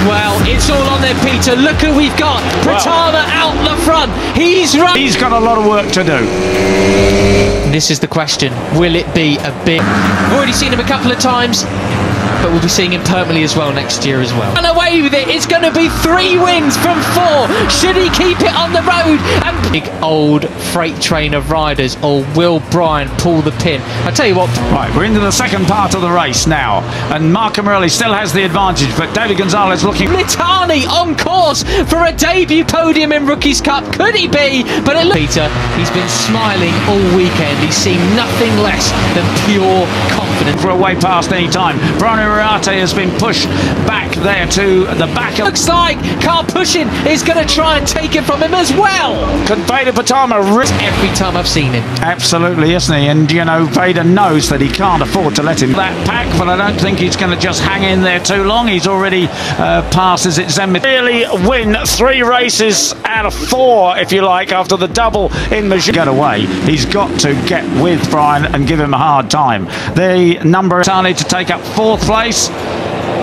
Well, it's all on there, Peter. Look who we've got. Pratama out the front. He's right. He's got a lot of work to do. This is the question. Will it be a big... We've already seen him a couple of times, but we'll be seeing him permanently as well next year as well. And away with it. It's going to be 3 wins from 4. Should he keep it on the road? And big old freight train of riders, or will Brian pull the pin? I tell you what. Right, we're into the second part of the race now, and Marco Morelli still has the advantage, but David Gonzalez looking... Mitani on course for a debut podium in Rookies Cup. Could he be? But it looks... Peter, he's been smiling all weekend. He's seen nothing less than pure confidence. For a way past any time. Brian Uriarte has been pushed back there to the back of... Looks like Carl Pushing is going to try and take it from him as well. Could Veda Pratama every time I've seen him? Absolutely, isn't he? And you know, Veda knows that he can't afford to let him that pack, but I don't think he's going to just hang in there too long. He's already passes it. Really win 3 races out of 4, if you like, after the double in Major. Get away. He's got to get with Brian and give him a hard time. The number Tani to take up 4th place.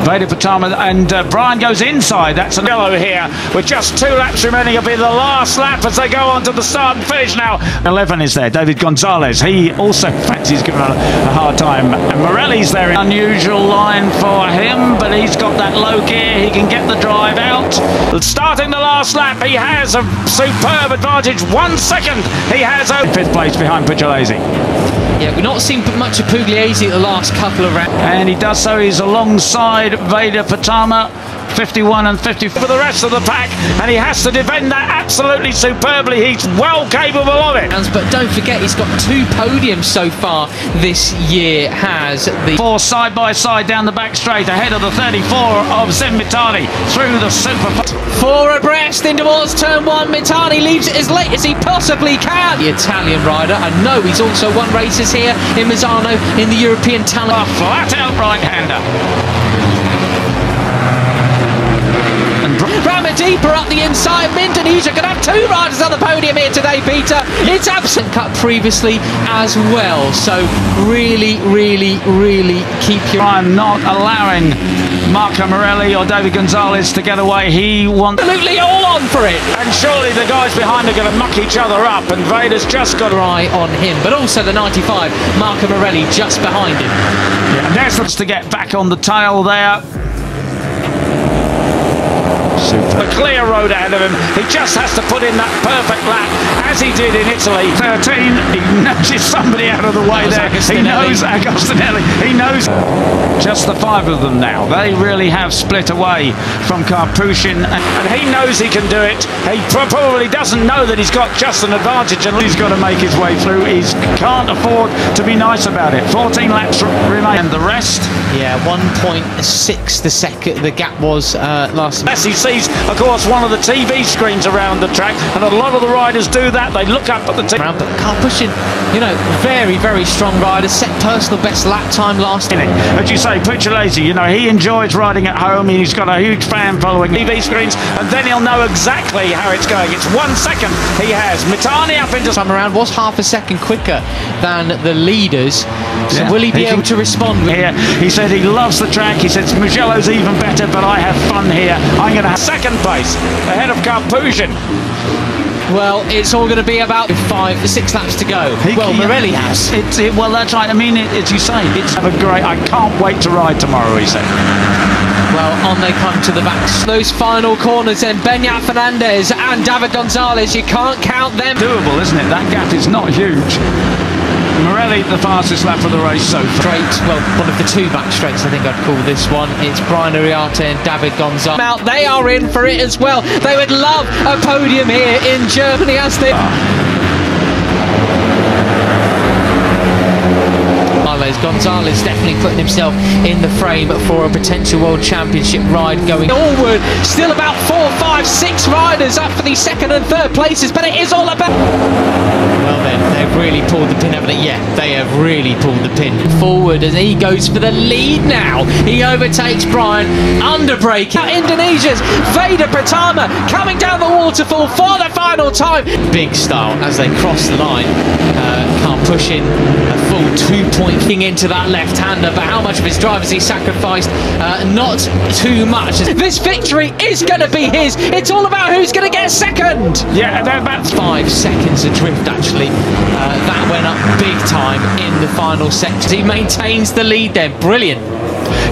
Veda Pratama and Brian goes inside. That's an yellow here with just 2 laps remaining. It'll be the last lap as they go on to the start and finish now. 11 is there, David Gonzalez. He also, in fact, he's given a hard time. And Morelli's there. Unusual line for him, but he's got that low gear. He can get the drive out. Starting the last lap, he has a superb advantage. 1 second. He has a 5th place behind Pugliese. Yeah, we've not seen much of Pugliese the last couple of rounds. And he does so. He's alongside Veda Pratama, 51 and 50 for the rest of the pack, and he has to defend that absolutely superbly. He's well capable of it. But don't forget, he's got 2 podiums so far this year. Has the 4 side by side down the back straight ahead of the 34 of Zem Mitani through the super 4 abreast in towards turn 1. Mitani leaves it as late as he possibly can. The Italian rider, I know he's also won races here in Misano in the European Talent. A flat out right-hander. Ramadipa up the inside. Indonesia could have 2 riders on the podium here today, Peter. It's absent cut previously as well, so really keep your... I'm not allowing Marco Morelli or David Gonzalez to get away. He wants absolutely all on for it, and surely the guys behind are going to muck each other up, and Veda's just got an eye on him, but also the 95 Marco Morelli just behind him. Yeah, and there's to get back on the tail there. Super. A clear road ahead of him. He just has to put in that perfect lap, as he did in Italy. 13, he nudges somebody out of the way there. He knows Agostinelli. He knows just the 5 of them now. They really have split away from Karpushin, and he knows he can do it. He probably doesn't know that he's got just an advantage, and he's got to make his way through. He can't afford to be nice about it. 14 laps remain, and the rest. Yeah, 1.6 the second. The gap was last. As he sees, of course, one of the TV screens around the track, and a lot of the riders do that. They look up at the TV. But Karpushin, you know, very strong rider. Set personal best lap time last year. As you say, Pugliese, you know, he enjoys riding at home. He's got a huge fan following TV screens, and then he'll know exactly how it's going. It's 1 second he has. Mitani up into time around was half a second quicker than the leaders. So will he be able to respond? Here, he said he loves the track. He says Mugello's even better, but I have fun here. I'm going to have 2nd place ahead of Karpushin. Well, it's all going to be about 6 laps to go. Morelli has. Well, that's right. I mean, as you say, it's have a great. I can't wait to ride tomorrow, he said. Well, on they come to the backs. Those final corners then, Beñat Fernandez and David Gonzalez, you can't count them. Doable, isn't it? That gap is not huge. Morelli, the fastest lap of the race so far. Straight, well, one of the 2 back straights, I think I'd call this one. It's Brian Uriarte and David Gonzalez. Out, they are in for it as well. They would love a podium here in Germany as they... Gonzalez definitely putting himself in the frame for a potential World Championship ride going forward. Still about 4, 5, 6 riders up for the 2nd and 3rd places, but it is all about... Well then, they've really pulled the pin, haven't they? Yeah, they have really pulled the pin forward as he goes for the lead now. He overtakes Brian, underbrake. Now Indonesia's Veda Pratama coming down the waterfall for the final time. Big style as they cross the line. Can't push in a full 2.5. into that left-hander, but how much of his drive has he sacrificed? Not too much. This victory is going to be his. It's all about who's going to get second. Yeah, they're about 5 seconds adrift, actually. That went up big time in the final section. He maintains the lead there. Brilliant.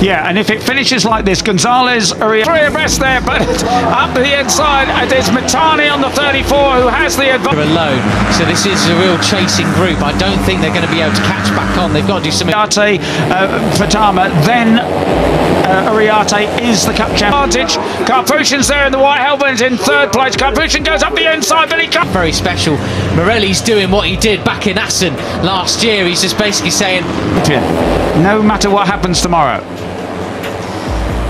Yeah, and if it finishes like this, Gonzalez are 3 abreast there, but up the inside, it is Mitani on the 34 who has the advantage. Alone, so this is a real chasing group. I don't think they're going to be able to catch back on. They've got to do something. Pratama, then Ariate is the cup champion. Karpushin's there in the white helmet in 3rd place. Karpushin goes up the inside, but he can't. Very special. Morelli's doing what he did back in Assen last year. He's just basically saying, no matter what happens tomorrow.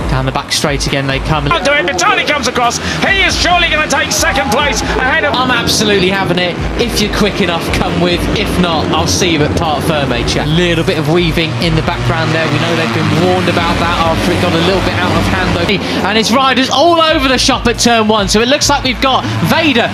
Down the back straight again they come. Mitani comes across. He is surely going to take 2nd place ahead of. I'm absolutely having it. If you're quick enough, come with. If not, I'll see you at Parc Fermé, chat. Little bit of weaving in the background there. We know they've been warned about that after it got a little bit out of hand though. And his riders all over the shop at turn 1. So it looks like we've got Veda.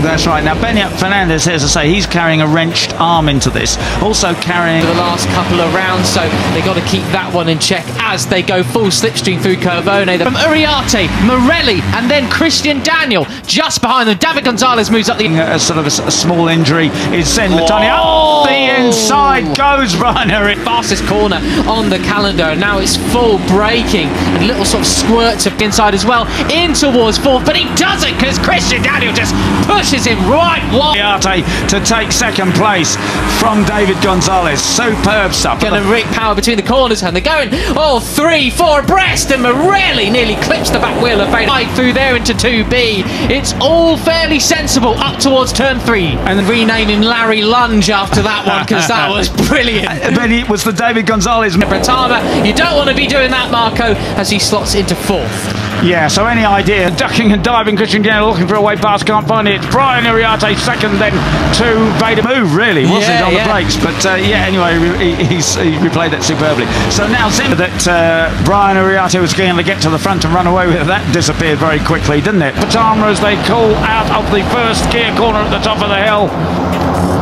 That's right. Now Benyat Fernandez, as I say, he's carrying a wrenched arm into this. Also carrying the last couple of rounds, so they got to keep that one in check as they go full slipstream through Carbone. From Uriarte, Morelli, and then Christian Daniel just behind them. David Gonzalez moves up the. Sort of a small injury is sent Mitani up the inside goes Brian Uriarte. Fastest corner on the calendar, and now it's full braking and little sort of squirts of inside as well in towards 4th, but he doesn't because Christian Daniel just pushes him right wide. Uriarte to take 2nd place from David Gonzalez. Superb stuff. Going to wreak power between the corners, and they're going 3, 4 abreast, and Morelli nearly clips the back wheel of Veda. Right through there into 2B. It's all fairly sensible up towards turn 3, and rename him Larry Lunge after that one because that was brilliant. But it was the David Gonzalez. Pratama, you don't want to be doing that, Marco, as he slots into 4th. Yeah, so any idea? Ducking and diving, Christian Daniel looking for a way past, can't find it. It's Brian Uriarte 2nd, then to Veda. Move, really, wasn't it, on the brakes? But yeah, anyway, he replayed that superbly. So now Zim that Brian Uriarte was going to get to the front and run away with it. That disappeared very quickly, didn't it? Pratama as they call out of the 1st gear corner at the top of the hill.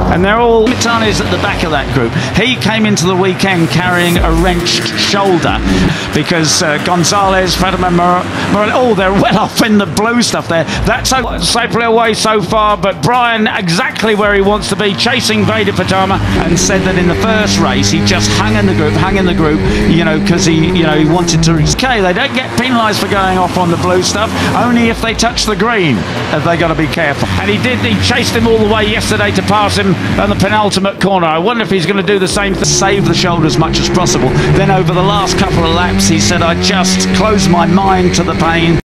And they're all. Mitani's at the back of that group. He came into the weekend carrying a wrenched shoulder because Gonzalez, Pratama, Morelli, they're well off in the blue stuff there. That's safely away so far, but Brian exactly where he wants to be, chasing Veda Pratama, and said that in the 1st race he just hung in the group, you know, because he wanted to. Okay, they don't get penalised for going off on the blue stuff, only if they touch the green. They got to be careful. And he did. He chased him all the way yesterday to pass him on the penultimate corner. I wonder if he's going to do the same thing, save the shoulder as much as possible. Then over the last couple of laps he said, I just closed my mind to the pain.